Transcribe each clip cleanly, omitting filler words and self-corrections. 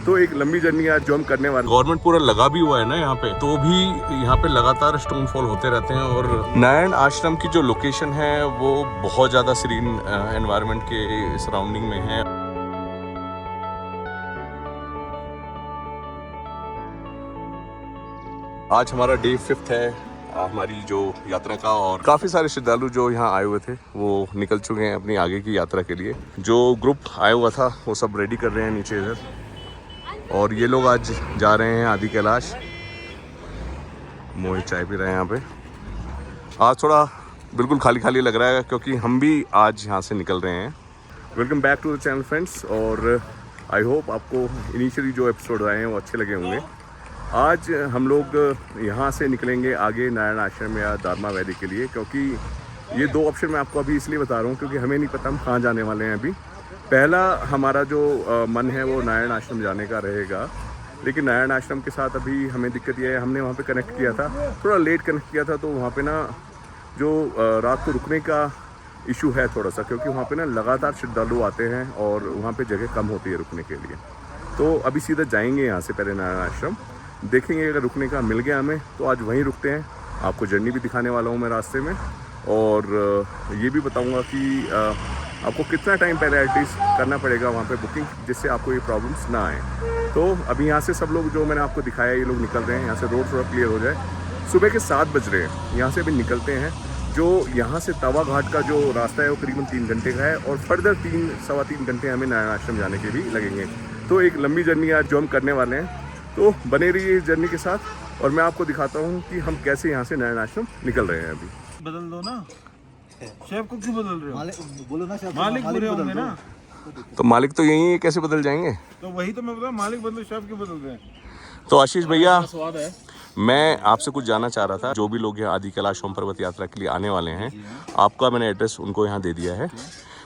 तो एक लंबी जर्नी आज जो हम करने वाले, गवर्नमेंट पूरा लगा भी हुआ है ना यहाँ पे, तो भी यहाँ पे लगातार स्टोनफॉल होते रहते हैं। और नारायण आश्रम की जो लोकेशन है वो बहुत ज़्यादा सीरीन एनवायरनमेंट के सराउंडिंग में है। आज हमारा डे 5 है हमारी जो यात्रा का, और काफ़ी सारे श्रद्धालु जो यहाँ आए हुए थे वो निकल चुके हैं अपनी आगे की यात्रा के लिए। जो ग्रुप आया हुआ था वो सब रेडी कर रहे हैं नीचे इधर, और ये लोग आज जा रहे हैं आदि कैलाश। मोहित चाय पी रहे हैं यहाँ पे। आज थोड़ा बिल्कुल खाली खाली लग रहा है क्योंकि हम भी आज यहाँ से निकल रहे हैं। Welcome back to the channel friends, और आई होप आपको इनिशियली जो एपिसोड आए हैं वो अच्छे लगे होंगे। आज हम लोग यहाँ से निकलेंगे आगे नारायण आश्रम या दारमा वैली के लिए, क्योंकि ये दो ऑप्शन मैं आपको अभी इसलिए बता रहा हूँ क्योंकि हमें नहीं पता हम कहाँ जाने वाले हैं अभी। पहला हमारा जो मन है वो नारायण आश्रम जाने का रहेगा, लेकिन नारायण आश्रम के साथ अभी हमें दिक्कत ये है, हमने वहाँ पे कनेक्ट किया था, थोड़ा लेट कनेक्ट किया था, तो वहाँ पे ना जो रात को रुकने का इशू है थोड़ा सा, क्योंकि वहाँ पे ना लगातार श्रद्धालु आते हैं और वहाँ पे जगह कम होती है रुकने के लिए। तो अभी सीधा जाएंगे यहाँ से पहले नारायण आश्रम, देखेंगे अगर रुकने का मिल गया हमें तो आज वहीं रुकते हैं। आपको जर्नी भी दिखाने वाला हूँ मैं रास्ते में, और ये भी बताऊँगा कि आपको कितना टाइम पहले एटलीस्ट करना पड़ेगा वहाँ पे बुकिंग, जिससे आपको ये प्रॉब्लम्स ना आए। तो अभी यहाँ से सब लोग जो मैंने आपको दिखाया ये लोग निकल रहे हैं, यहाँ से रोड थोड़ा क्लियर हो जाए। सुबह के 7 बज रहे हैं, यहाँ से अभी निकलते हैं। जो यहाँ से तवा घाट का जो रास्ता है वो करीबन 3 घंटे का है, और फर्दर 3-3.25 घंटे हमें नारायण आश्रम जाने के भी लगेंगे। तो एक लंबी जर्नी आज जो हम करने वाले हैं, तो बने रहिए इस जर्नी के साथ, और मैं आपको दिखाता हूँ कि हम कैसे यहाँ से नारायण आश्रम निकल रहे हैं। अभी बदल दो ना, शेफ को क्यों बदल रहे हो? बोलो ना शेफ, मालिक बुरे होंगे ना, तो मालिक तो यही है, कैसे बदल जाएंगे? तो वही तो मैं बता, मालिक बदलो, शेफ क्यों बदल रहे हैं? तो आशीष भैया, स्वाद है। मैं आपसे कुछ जानना चाह रहा था। जो भी लोग यहाँ आदि कैलाश सोम पर्वत यात्रा के लिए आने वाले हैं, आपका मैंने एड्रेस उनको यहाँ दे दिया है,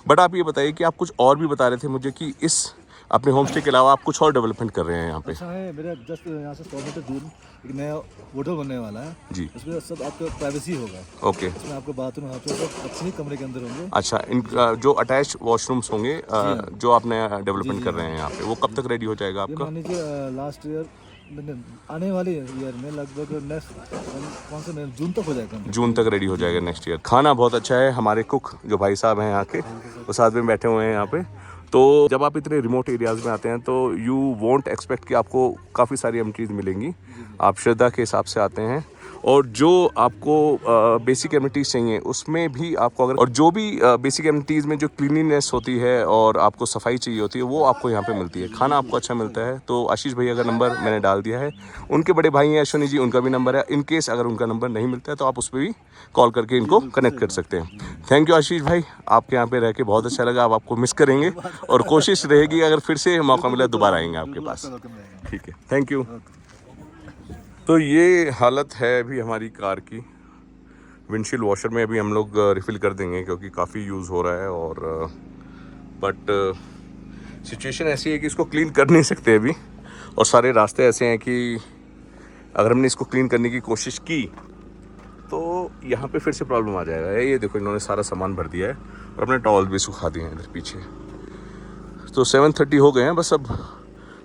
बट आप ये बताइए कि आप कुछ और भी बता रहे थे मुझे कि इस अपने होम स्टे के अलावा आप कुछ और डेवलपमेंट कर रहे हैं यहाँ पे। अच्छा है, मेरा जस्ट यहाँ से 100 मीटर दूर एक नया होटल बनने वाला है जी। इसमें सब आपका प्राइवेसी होगा। ओके। इसमें आपको बाथरूम सब अच्छे ही कमरे के अंदर होंगे। अच्छा, इन जो अटैच वॉशरूम्स होंगे जो आप नया डेवलपमेंट कर रहे हैं यहाँ पे, वो कब तक रेडी हो जाएगा आपका? मान लीजिए लास्ट ईयर आने वाले ईयर में लगभग नेक्स्ट कौन सा जून तक हो जाएगा। जून तक रेडी हो जाएगा नेक्स्ट ईयर। खाना बहुत अच्छा है, हमारे कुक जो भाई साहब हैं यहाँ के वो साथ में बैठे हुए हैं यहाँ पे। तो जब आप इतने रिमोट एरियाज़ में आते हैं तो यू वोंट एक्सपेक्ट कि आपको काफ़ी सारी एमिनिटीज़ मिलेंगी। आप श्रद्धा के हिसाब से आते हैं, और जो आपको बेसिक एमिनिटीज़ चाहिए उसमें भी आपको अगर, और जो भी बेसिक एमिनिटीज़ में जो क्लीनिनेस होती है और आपको सफाई चाहिए होती है वो आपको यहाँ पे मिलती है। खाना आपको अच्छा मिलता है। तो आशीष भैया का नंबर मैंने डाल दिया है, उनके बड़े भाई हैं अश्विनी जी, उनका भी नंबर है। इन केस अगर उनका नंबर नहीं मिलता है तो आप उस पर भी कॉल करके इनको कनेक्ट कर सकते हैं। थैंक यू आशीष भाई, आपके यहाँ पे रह के बहुत अच्छा लगा। आप आपको मिस करेंगे, और कोशिश रहेगी अगर फिर से मौका मिला दोबारा आएंगे आपके पास। ठीक है, थैंक यू। तो ये हालत है अभी हमारी कार की। विंडशील्ड वॉशर में अभी हम लोग रिफ़िल कर देंगे क्योंकि काफ़ी यूज़ हो रहा है, और बट सिचुएशन ऐसी है कि इसको क्लीन कर नहीं सकते अभी, और सारे रास्ते ऐसे हैं कि अगर हमने इसको क्लीन करने की कोशिश की तो यहाँ पे फिर से प्रॉब्लम आ जाएगा। ये देखो, इन्होंने सारा सामान भर दिया है और अपने टॉवल भी सुखा दिए हैं इधर पीछे। तो 7:30 हो गए हैं, बस अब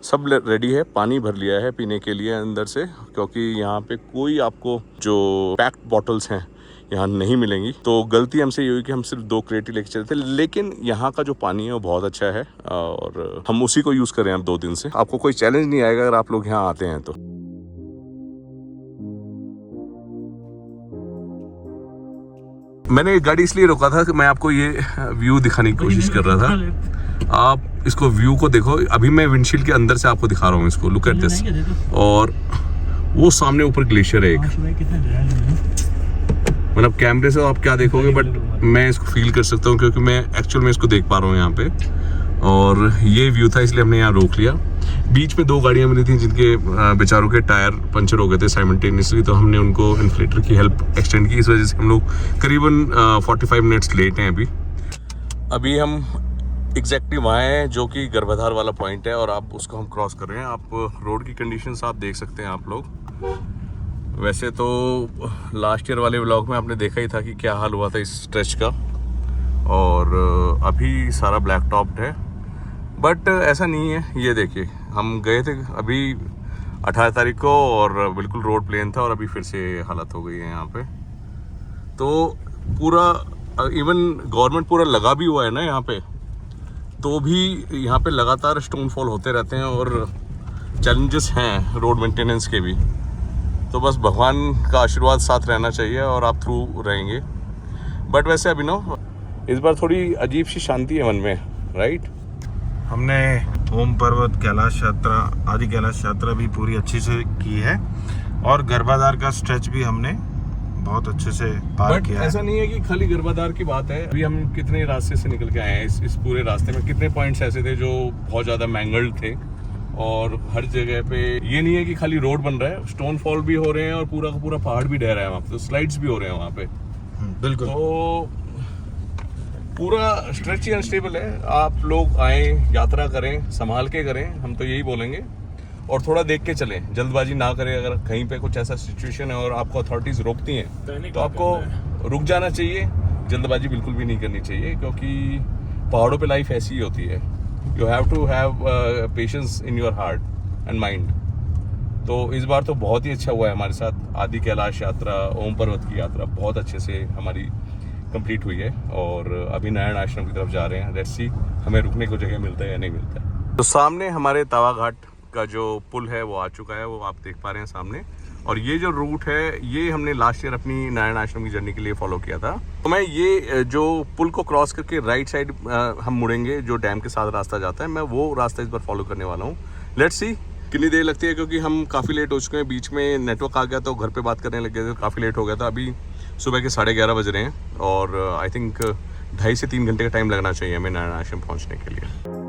सब रेडी है। पानी भर लिया है पीने के लिए अंदर से, क्योंकि यहाँ पे कोई आपको जो पैक्ड बॉटल्स हैं यहाँ नहीं मिलेंगी। तो गलती हमसे ये हुई कि हम सिर्फ 2 क्रेट ही लेके चले थे, लेकिन यहाँ का जो पानी है वो बहुत अच्छा है और हम उसी को यूज़ कर रहे हैं अब 2 दिन से। आपको कोई चैलेंज नहीं आएगा अगर आप लोग यहाँ आते हैं तो। मैंने गाड़ी इसलिए रोका था कि मैं आपको ये व्यू दिखाने की कोशिश कर रहा था। आप इसको व्यू को देखो, अभी मैं विंडशील्ड के अंदर से आपको दिखा रहा हूँ इसको। Look at this. और वो सामने ऊपर ग्लेशियर है एक, मतलब कैमरे से आप क्या देखोगे बट मैं इसको फील कर सकता हूँ क्योंकि मैं एक्चुअल में इसको देख पा रहा हूँ यहाँ पे। और ये व्यू था इसलिए हमने यहाँ रोक लिया। बीच में 2 गाड़ियाँ मिली थी जिनके बेचारों के टायर पंचर हो गए थे साइमल्टेनियसली, तो हमने उनको इन्फ्लेटर की हेल्प एक्सटेंड की। इस वजह से हम लोग करीबन 45 मिनट्स लेट हैं अभी हम एग्जैक्टली वहाँ हैं जो कि गर्भधार वाला पॉइंट है, और आप उसको हम क्रॉस कर रहे हैं। आप रोड की कंडीशंस आप देख सकते हैं आप लोग। वैसे तो लास्ट ईयर वाले व्लॉग में आपने देखा ही था कि क्या हाल हुआ था इस स्ट्रेच का, और अभी सारा ब्लैक टॉप्ड है। बट ऐसा नहीं है, ये देखिए हम गए थे अभी 18 तारीख को और बिल्कुल रोड प्लेन था और अभी फिर से हालत हो गई है यहाँ पे। तो पूरा इवन गवर्नमेंट पूरा लगा भी हुआ है ना यहाँ पे, तो भी यहाँ पे लगातार स्टोनफॉल होते रहते हैं और चैलेंजेस हैं रोड मेंटेनेंस के भी। तो बस भगवान का आशीर्वाद साथ रहना चाहिए और आप थ्रू रहेंगे। बट वैसे अभिनव, इस बार थोड़ी अजीब सी शांति है मन में, राइट? हमने ओम पर्वत कैलाश यात्रा, आदि कैलाश यात्रा भी पूरी अच्छी से की है और गर्भाधार का स्ट्रेच भी हमने बहुत अच्छे से पार किया है। ऐसा नहीं है कि खाली गर्भाधार की बात है। अभी हम कितने रास्ते से निकल के आए हैं, इस पूरे रास्ते में कितने पॉइंट्स ऐसे थे जो बहुत ज़्यादा मैंगल्ड थे और हर जगह पे ये नहीं है कि खाली रोड बन रहा है, स्टोन फॉल भी हो रहे हैं और पूरा का पूरा पहाड़ भी ढह रहा है वहाँ पे, तो स्लाइड्स भी हो रहे हैं वहाँ पे। बिल्कुल। तो पूरा स्ट्रेच ही अनस्टेबल है। आप लोग आए, यात्रा करें, संभाल के करें, हम तो यही बोलेंगे, और थोड़ा देख के चलें, जल्दबाजी ना करें। अगर कहीं पे कुछ ऐसा सिचुएशन है और आपको अथॉरिटीज रोकती हैं तो आपको रुक जाना चाहिए, जल्दबाजी बिल्कुल भी नहीं करनी चाहिए, क्योंकि पहाड़ों पे लाइफ ऐसी ही होती है। You have to have patience in your heart and mind. तो इस बार तो बहुत ही अच्छा हुआ है हमारे साथ। आदि कैलाश यात्रा, ओम पर्वत की यात्रा बहुत अच्छे से हमारी कंप्लीट हुई है और अभी नारायण आश्रम की तरफ जा रहे हैं। लेट्स सी हमें रुकने को जगह मिलता है या नहीं मिलता है। तो सामने हमारे तवा घाट का जो पुल है वो आ चुका है, वो आप देख पा रहे हैं सामने। और ये जो रूट है ये हमने लास्ट ईयर अपनी नारायण आश्रम की जर्नी के लिए फॉलो किया था। तो मैं ये जो पुल को क्रॉस करके राइट साइड हम मुड़ेंगे, जो डैम के साथ रास्ता जाता है, मैं वो रास्ता इस बार फॉलो करने वाला हूँ। लेट्स सी कितनी देर लगती है, क्योंकि हम काफ़ी लेट हो चुके हैं। बीच में नेटवर्क आ गया तो घर पे बात करने लग गए थे, काफ़ी लेट हो गया था। अभी सुबह के 11:30 बज रहे हैं और आई थिंक 2.5 से 3 घंटे का टाइम लगना चाहिए हमें नारायण आश्रम पहुँचने के लिए।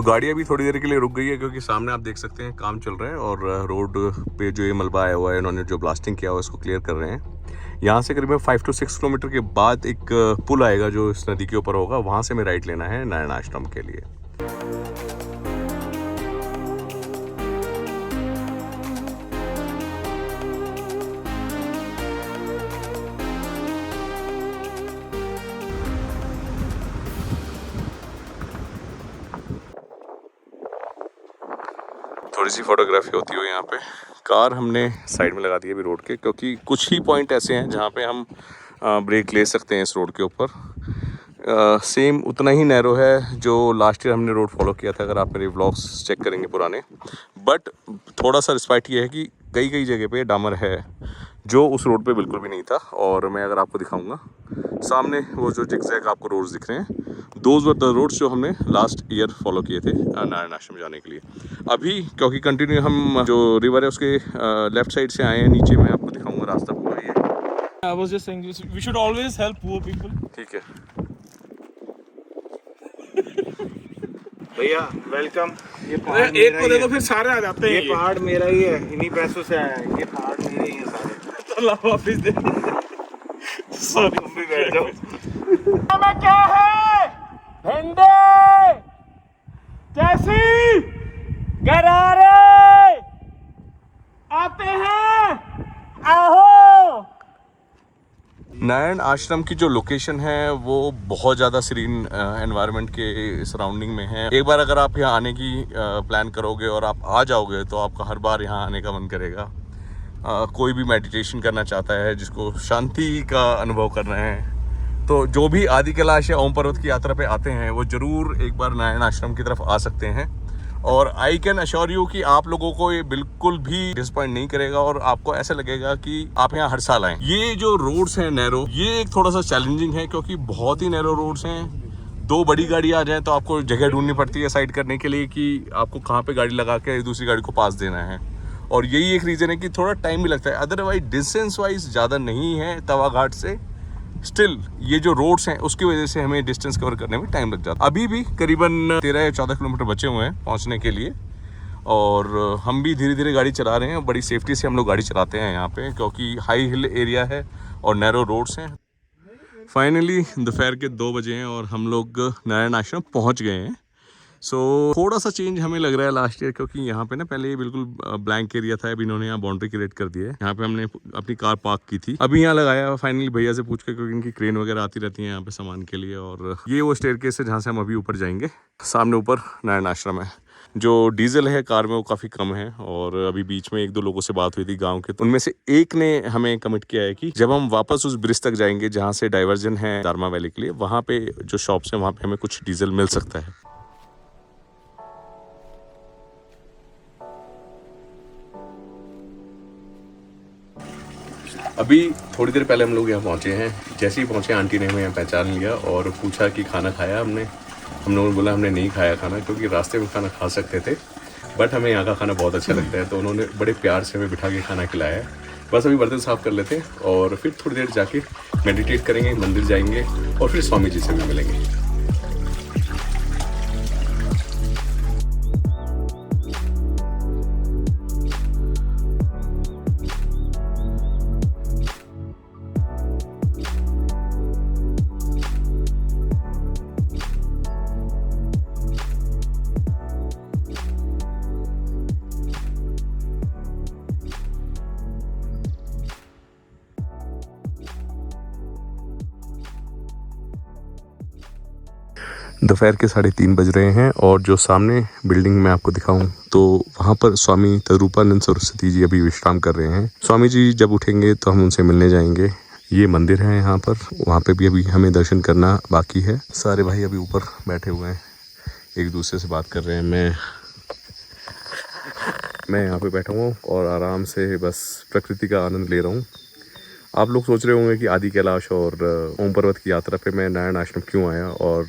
गाड़ी अभी थोड़ी देर के लिए रुक गई है क्योंकि सामने आप देख सकते हैं काम चल रहा है और रोड पे जो ये मलबा आया हुआ है, इन्होंने जो ब्लास्टिंग किया हुआ है उसको क्लियर कर रहे हैं। यहाँ से करीबन 5 से 6 किलोमीटर के बाद एक पुल आएगा जो इस नदी के ऊपर होगा, वहाँ से हमें राइट लेना है नारायण आश्रम के लिए। थोड़ी सी फोटोग्राफी होती हुई यहाँ पे। कार हमने साइड में लगा दी है अभी रोड के, क्योंकि कुछ ही पॉइंट ऐसे हैं जहाँ पे हम ब्रेक ले सकते हैं इस रोड के ऊपर। सेम उतना ही नैरो है जो लास्ट ईयर हमने रोड फॉलो किया था, अगर आप मेरे व्लॉग्स चेक करेंगे पुराने। बट थोड़ा सा रिस्पेक्ट ये है कि कई कई जगह पे डामर है जो उस रोड पे बिल्कुल भी नहीं था। और मैं अगर आपको दिखाऊंगा सामने वो जो जिगजैग आपको रोड्स दिख रहे हैं, दोज वर द रोड्स जो हमने लास्ट ईयर फॉलो किए थे नारायण आश्रम जाने के लिए। अभी क्योंकि कंटिन्यू हम जो रिवर है उसके लेफ्ट साइड से आए हैं, नीचे मैं आपको दिखाऊंगा रास्ता पूरा ये। I was just saying this, we should always help poor people. ठीक है भैया वेलकम। ये एक को दे दो फिर सारे आ जाते हैं। ये पहाड़ मेरा ही है, इन्हीं पैसों से आया है। ये पहाड़ मेरे ही है सारे। अल्लाह हाफिज दे। सॉरी तुम भी बैठ जाओ। में क्या है? भिंडे कैसी गरारे आते हैं, आओ। नारायण आश्रम की जो लोकेशन है वो बहुत ज़्यादा सीरीन एनवायरनमेंट के सराउंडिंग में है। एक बार अगर आप यहाँ आने की प्लान करोगे और आप आ जाओगे तो आपका हर बार यहाँ आने का मन करेगा। कोई भी मेडिटेशन करना चाहता है, जिसको शांति का अनुभव करना है, तो जो भी आदि कैलाश या ओम पर्वत की यात्रा पे आते हैं वो ज़रूर एक बार नारायण आश्रम की तरफ आ सकते हैं। और आई कैन अश्योर यू कि आप लोगों को ये बिल्कुल भी डिसपॉइंट नहीं करेगा और आपको ऐसा लगेगा कि आप यहाँ हर साल आए। ये जो रोड्स हैं नैरो, ये एक थोड़ा सा चैलेंजिंग है क्योंकि बहुत ही नैरो रोड्स हैं। 2 बड़ी गाड़ी आ जाए तो आपको जगह ढूंढनी पड़ती है साइड करने के लिए कि आपको कहाँ पे गाड़ी लगा के दूसरी गाड़ी को पास देना है। और यही एक रीज़न है कि थोड़ा टाइम भी लगता है। अदरवाइज डिस्टेंस वाइज ज़्यादा नहीं है तवा घाट से, स्टिल ये जो रोड्स हैं उसकी वजह से हमें डिस्टेंस कवर करने में टाइम लग जाता है। अभी भी करीबन 13 या 14 किलोमीटर बचे हुए हैं पहुंचने के लिए और हम भी धीरे धीरे गाड़ी चला रहे हैं। बड़ी सेफ्टी से हम लोग गाड़ी चलाते हैं यहाँ पे, क्योंकि हाई हिल एरिया है और नैरो रोड्स हैं। फाइनली दोपहर के 2 बजे हैं और हम लोग नारायण आश्रम पहुँच गए हैं। सो थोड़ा सा चेंज हमें लग रहा है लास्ट ईयर, क्योंकि यहाँ पे ना पहले ये बिल्कुल ब्लैंक एरिया था, अब इन्होंने यहाँ बाउंड्री क्रिएट कर दी है। यहाँ पे हमने अपनी कार पार्क की थी, अभी यहाँ लगाया फाइनली भैया से पूछ के, क्योंकि इनकी क्रेन वगैरह आती रहती है यहाँ पे सामान के लिए। और ये वो स्टेयरकेस है जहाँ से हम अभी ऊपर जाएंगे। सामने ऊपर नारायण आश्रम है। जो डीजल है कार में वो काफ़ी कम है, और अभी बीच में 1-2 लोगों से बात हुई थी गांव के, तो उनमें से एक ने हमें कमिट किया है कि जब हम वापस उस ब्रिज तक जाएंगे जहां से डाइवर्जन है दारमा वैली के लिए, वहां पे जो शॉप्स हैं वहां पे हमें कुछ डीजल मिल सकता है। अभी थोड़ी देर पहले हम लोग यहाँ पहुँचे हैं। जैसे ही पहुँचे आंटी ने हमें यहाँ पहचान लिया और पूछा कि खाना खाया हमने। हम लोगों ने बोला हमने नहीं खाया खाना, क्योंकि रास्ते में खाना खा सकते थे बट हमें यहाँ का खाना बहुत अच्छा लगता है, तो उन्होंने बड़े प्यार से हमें बिठा के खाना खिलाया है। बस अभी बर्तन साफ़ कर लेते हैं और फिर थोड़ी देर जाके मेडिटेट करेंगे, मंदिर जाएंगे और फिर स्वामी जी से भी मिलेंगे। दोपहर के 3:30 बज रहे हैं और जो सामने बिल्डिंग में आपको दिखाऊं तो वहाँ पर स्वामी तरूपानंद सरस्वती जी अभी विश्राम कर रहे हैं। स्वामी जी जब उठेंगे तो हम उनसे मिलने जाएंगे। ये मंदिर है यहाँ पर, वहाँ पे भी अभी हमें दर्शन करना बाकी है। सारे भाई अभी ऊपर बैठे हुए हैं, एक दूसरे से बात कर रहे हैं। मैं यहाँ पे बैठा हुआ और आराम से बस प्रकृति का आनंद ले रहा हूँ। आप लोग सोच रहे होंगे कि आदि कैलाश और ओम पर्वत की यात्रा पे मैं नारायण आश्रम क्यों आया, और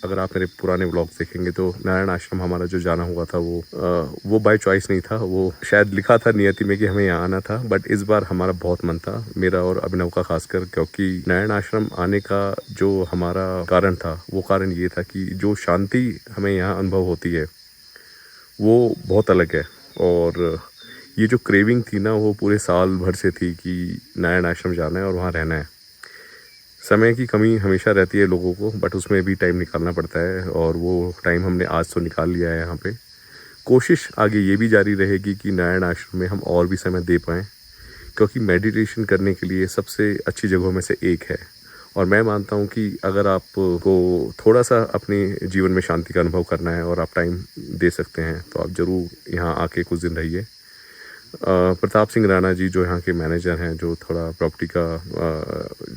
अगर आप मेरे पुराने व्लॉग्स देखेंगे तो नारायण आश्रम हमारा जो जाना हुआ था वो बाय चॉइस नहीं था, वो शायद लिखा था नियति में कि हमें यहाँ आना था। बट इस बार हमारा बहुत मन था, मेरा और अभिनव का खासकर, क्योंकि नारायण आश्रम आने का जो हमारा कारण था वो कारण ये था कि जो शांति हमें यहाँ अनुभव होती है वो बहुत अलग है। और ये जो क्रेविंग थी ना वो पूरे साल भर से थी कि नारायण आश्रम जाना है और वहाँ रहना है। समय की कमी हमेशा रहती है लोगों को, बट उसमें भी टाइम निकालना पड़ता है और वो टाइम हमने आज तो निकाल लिया है यहाँ पे। कोशिश आगे ये भी जारी रहेगी कि नारायण आश्रम में हम और भी समय दे पाएँ, क्योंकि मेडिटेशन करने के लिए सबसे अच्छी जगहों में से एक है। और मैं मानता हूँ कि अगर आपको थोड़ा सा अपने जीवन में शांति का अनुभव करना है और आप टाइम दे सकते हैं तो आप ज़रूर यहाँ आके कुछ दिन रहिए। प्रताप सिंह राणा जी जो यहाँ के मैनेजर हैं, जो थोड़ा प्रॉपर्टी का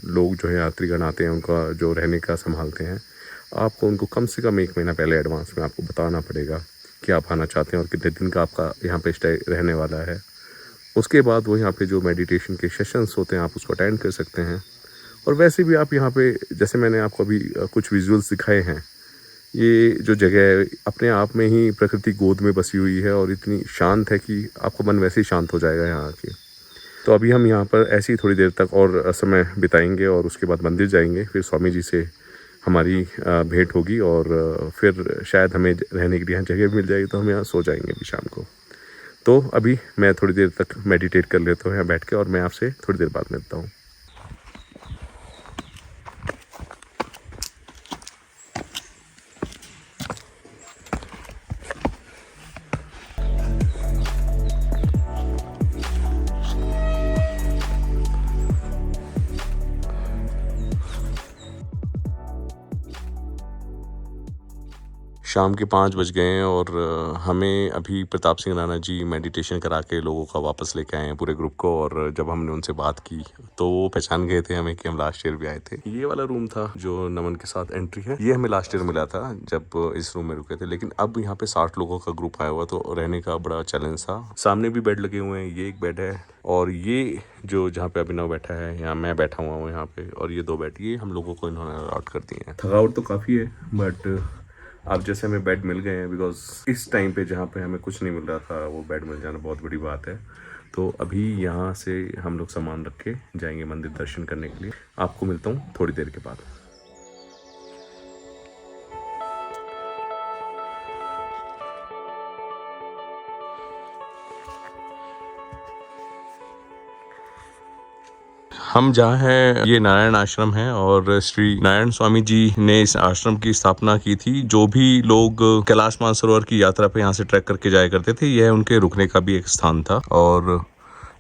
लोग जो है यात्रीगण आते हैं उनका जो रहने का संभालते हैं, आपको उनको कम से कम 1 महीना पहले एडवांस में आपको बताना पड़ेगा कि आप आना चाहते हैं और कितने दिन का आपका यहाँ पे स्टे रहने वाला है। उसके बाद वो यहाँ पे जो मेडिटेशन के सेशंस होते हैं आप उसको अटेंड कर सकते हैं। और वैसे भी आप यहाँ पे, जैसे मैंने आपको अभी कुछ विजुअल्स दिखाए हैं, ये जो जगह है अपने आप में ही प्रकृति गोद में बसी हुई है और इतनी शांत है कि आपका मन वैसे ही शांत हो जाएगा यहाँ आके। तो अभी हम यहाँ पर ऐसी थोड़ी देर तक और समय बिताएंगे और उसके बाद मंदिर जाएंगे, फिर स्वामी जी से हमारी भेंट होगी और फिर शायद हमें रहने के लिए यहाँ जगह मिल जाएगी तो हम यहाँ सो जाएंगे अभी शाम को। तो अभी मैं थोड़ी देर तक मेडिटेट कर लेता हूँ यहाँ बैठ के और मैं आपसे थोड़ी देर बाद मिलता हूँ। शाम के 5 बज गए हैं और हमें अभी प्रताप सिंह राणा जी मेडिटेशन करा के लोगों का वापस लेके आए हैं पूरे ग्रुप को। और जब हमने उनसे बात की तो वो पहचान गए थे हमें कि हम लास्ट ईयर भी आए थे। ये वाला रूम था जो नमन के साथ एंट्री है, ये हमें लास्ट ईयर मिला था जब इस रूम में रुके थे। लेकिन अब यहाँ पे 60 लोगों का ग्रुप आया हुआ तो रहने का बड़ा चैलेंज था। सामने भी बेड लगे हुए हैं, ये एक बेड है और ये जो जहाँ पे अभिनव बैठा है, यहाँ मैं बैठा हुआ हूँ यहाँ पे, और ये 2 बेड ये हम लोगों को इन्होंने अलॉट कर दिए हैं। थकावट तो काफ़ी है बट अब जैसे हमें बेड मिल गए हैं, बिकॉज इस टाइम पे जहाँ पे हमें कुछ नहीं मिल रहा था वो बेड मिल जाना बहुत बड़ी बात है। तो अभी यहाँ से हम लोग सामान रख के जाएंगे मंदिर दर्शन करने के लिए। आपको मिलता हूँ थोड़ी देर के बाद। हम जहाँ हैं ये नारायण आश्रम है और श्री नारायण स्वामी जी ने इस आश्रम की स्थापना की थी। जो भी लोग कैलाश मानसरोवर की यात्रा पे यहाँ से ट्रैक करके जाया करते थे, यह उनके रुकने का भी एक स्थान था। और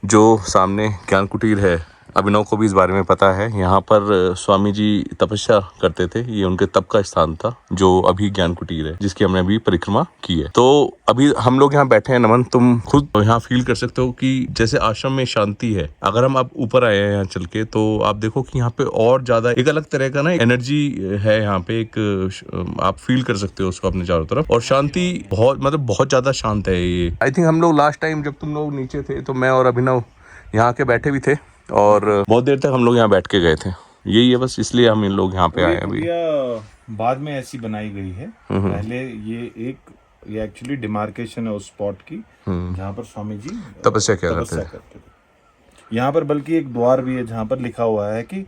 जो सामने ज्ञान कुटीर है, अभिनव को भी इस बारे में पता है। यहाँ पर स्वामी जी तपस्या करते थे, ये उनके तप का स्थान था जो अभी ज्ञान कुटीर है, जिसकी हमने अभी परिक्रमा की है। तो अभी हम लोग यहाँ बैठे हैं। नमन, तुम खुद यहाँ फील कर सकते हो कि जैसे आश्रम में शांति है। अगर हम अब ऊपर आए हैं यहाँ चल के, तो आप देखो कि यहाँ पे और ज्यादा एक अलग तरह का ना एनर्जी है यहाँ पे। एक आप फील कर सकते हो उसको अपने चारों तरफ, और शांति बहुत, मतलब बहुत ज्यादा शांत है ये। आई थिंक हम लोग लास्ट टाइम जब तुम लोग नीचे थे तो मैं और अभिनव यहाँ के बैठे भी थे और बहुत देर तक हम लोग यहाँ बैठ के गए थे। यही है बस, इसलिए हम इन लोग यहाँ पे आए अभी। बाद में ऐसी बनाई गई है। पहले ये एक्चुअली डिमार्केशन है उस स्पॉट की जहाँ पर स्वामी जी तपस्या करते थे। यहाँ पर बल्कि एक द्वार भी है जहाँ पर लिखा हुआ है कि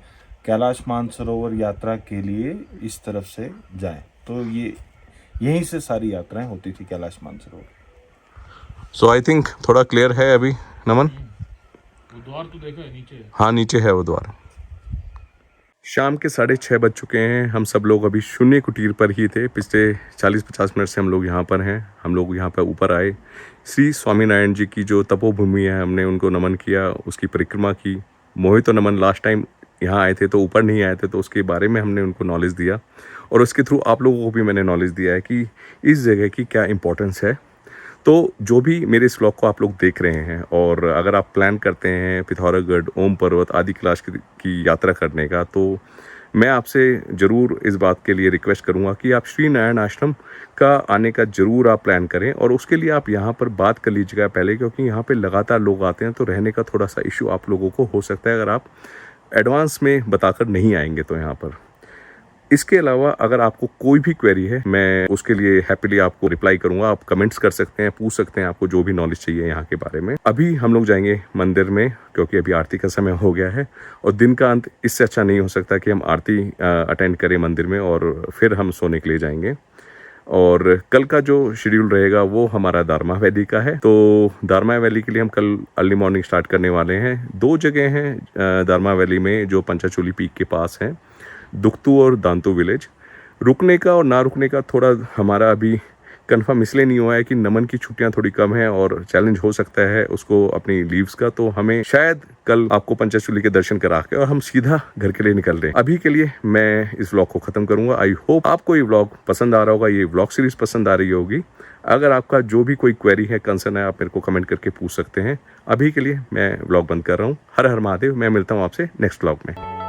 कैलाश मानसरोवर यात्रा के लिए इस तरफ से जाएं। तो ये यहीं से सारी यात्राएं होती थी कैलाश मानसरोवर। सो आई थिंक थोड़ा क्लियर है अभी नमन। वो द्वार तो देखो है नीचे। हाँ, नीचे है वो द्वार। शाम के 6:30 बज चुके हैं। हम सब लोग अभी शून्य कुटीर पर ही थे। पिछले 40-50 मिनट से हम लोग यहाँ पर हैं। हम लोग यहाँ पर ऊपर आए, श्री स्वामीनारायण जी की जो तपोभूमि है, हमने उनको नमन किया, उसकी परिक्रमा की। मोहित और नमन लास्ट टाइम यहाँ आए थे तो ऊपर नहीं आए थे, तो उसके बारे में हमने उनको नॉलेज दिया और उसके थ्रू आप लोगों को भी मैंने नॉलेज दिया है कि इस जगह की क्या इम्पोर्टेंस है। तो जो भी मेरे इस व्लॉग को आप लोग देख रहे हैं और अगर आप प्लान करते हैं पिथौरागढ़, ओम पर्वत आदि कैलाश की यात्रा करने का, तो मैं आपसे ज़रूर इस बात के लिए रिक्वेस्ट करूंगा कि आप श्री नारायण आश्रम का आने का ज़रूर आप प्लान करें। और उसके लिए आप यहाँ पर बात कर लीजिएगा पहले, क्योंकि यहाँ पे लगातार लोग आते हैं तो रहने का थोड़ा सा इशू आप लोगों को हो सकता है अगर आप एडवांस में बताकर नहीं आएंगे तो यहाँ पर। इसके अलावा अगर आपको कोई भी क्वेरी है, मैं उसके लिए हैप्पीली आपको रिप्लाई करूंगा। आप कमेंट्स कर सकते हैं, पूछ सकते हैं आपको जो भी नॉलेज चाहिए यहाँ के बारे में। अभी हम लोग जाएंगे मंदिर में क्योंकि अभी आरती का समय हो गया है और दिन का अंत इससे अच्छा नहीं हो सकता कि हम आरती अटेंड करें मंदिर में और फिर हम सोने के लिए जाएंगे। और कल का जो शेड्यूल रहेगा वो हमारा दारमा वैली का है। तो दारमा वैली के लिए हम कल अर्ली मॉर्निंग स्टार्ट करने वाले हैं। 2 जगह हैं दारमा वैली में जो पंचाचूली पीक के पास हैं, दुख्तू और दांतू विलेज। रुकने का और ना रुकने का थोड़ा हमारा अभी कंफर्म इसलिए नहीं हुआ है कि नमन की छुट्टियां थोड़ी कम है और चैलेंज हो सकता है उसको अपनी लीव्स का। तो हमें शायद कल आपको पंचाचूली के दर्शन करा के और हम सीधा घर के लिए निकल रहे हैं। अभी के लिए मैं इस व्लॉग को ख़त्म करूंगा। आई होप आपको ये व्लॉग पसंद आ रहा होगा, ये व्लॉग सीरीज पसंद आ रही होगी। अगर आपका जो भी कोई क्वेरी है, कंसर्न है, आप मेरे को कमेंट करके पूछ सकते हैं। अभी के लिए मैं व्लॉग बंद कर रहा हूँ। हर हर महादेव। मैं मिलता हूँ आपसे नेक्स्ट व्लॉग में।